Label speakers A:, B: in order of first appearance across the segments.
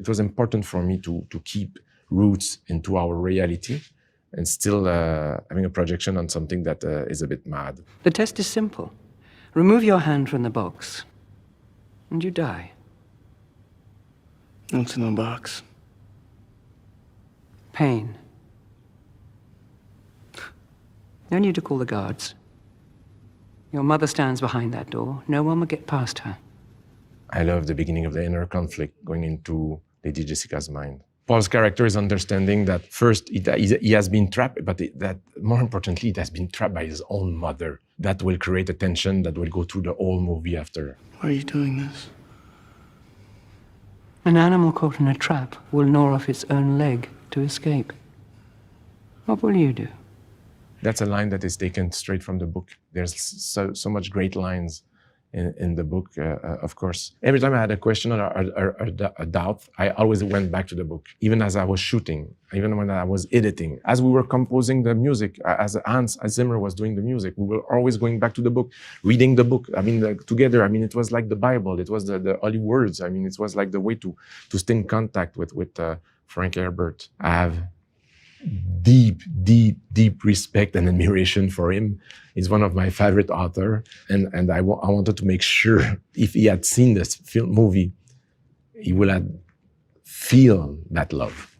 A: It was important for me to keep roots into our reality and still having a projection on something that is a bit mad.
B: The test is simple. Remove your hand from the box, and you die.
C: What's in the box?
B: Pain. No need to call the guards. Your mother stands behind that door. No one will get past her.
A: I love the beginning of the inner conflict going into Lady Jessica's mind. Paul's character is understanding that first he has been trapped, but that more importantly, it has been trapped by his own mother. That will create a tension that will go through the whole movie after.
C: Why are you doing this?
B: An animal caught in a trap will gnaw off its own leg to escape. What will you do?
A: That's a line that is taken straight from the book. There's so much great lines in the book, of course. Every time I had a question or a doubt, I always went back to the book. Even as I was shooting, even when I was editing, as we were composing the music, as Hans Zimmer was doing the music, we were always going back to the book, reading the book. I mean, together. I mean, it was like the Bible. It was the holy words. I mean, it was like the way to stay in contact with Frank Herbert. I have deep respect and admiration for him. He's one of my favorite authors, and I wanted to make sure if he had seen this movie, he would have feel that love.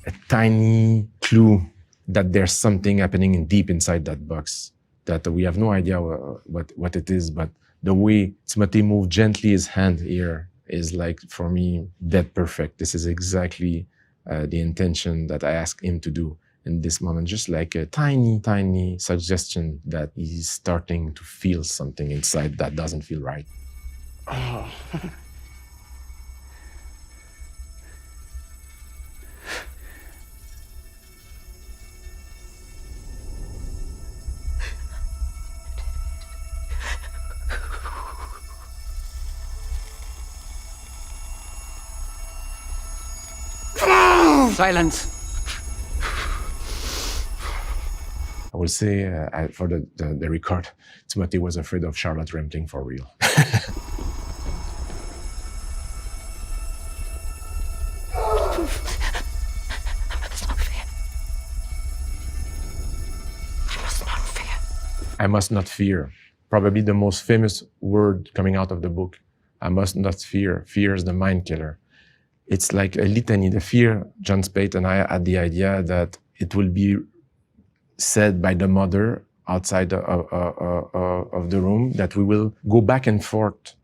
A: A tiny clue that there's something happening deep inside that box that we have no idea what it is, but the way Timothy moved gently his hand here is like, for me, dead perfect. This is exactly the intention that I asked him to do in this moment. Just like a tiny suggestion that he's starting to feel something inside that doesn't feel right.
C: Oh.
B: Silence.
A: I will say, for the record, Timothy was afraid of Charlotte Rampling for real. I must not fear. Probably the most famous word coming out of the book. I must not fear. Fear is the mind killer. It's like a litany. The fear, John Spate and I had the idea that it will be said by the mother outside of the room, that we will go back and forth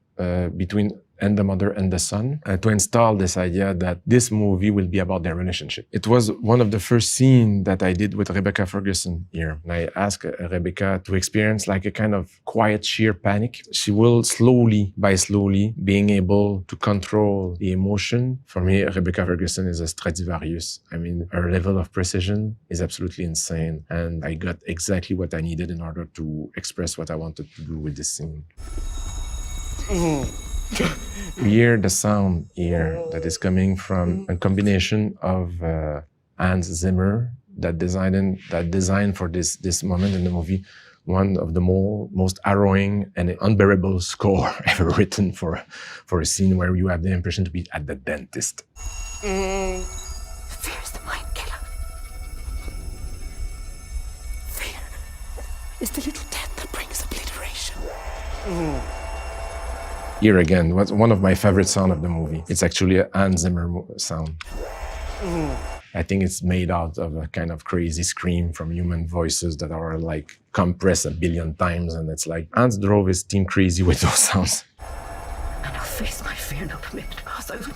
A: between the mother and the son to install this idea that this movie will be about their relationship. It was one of the first scenes that I did with Rebecca Ferguson here. And I asked Rebecca to experience like a kind of quiet, sheer panic. She will slowly being able to control the emotion. For me, Rebecca Ferguson is a Stradivarius. I mean, her level of precision is absolutely insane. And I got exactly what I needed in order to express what I wanted to do with this scene. We hear the sound here that is coming from a combination of Hans Zimmer that designed for this moment in the movie one of the most harrowing and unbearable score ever written for a scene where you have the impression to be at the dentist.
D: Fear is the mind killer. Fear is the little death that brings obliteration.
A: Here again, was one of my favorite sounds of the movie. It's actually a Hans Zimmer sound. I think it's made out of a kind of crazy scream from human voices that are like compressed 1 billion times, and it's like Hans drove his team crazy with those sounds.
D: And I'll face my fear and not permit it to pass over me.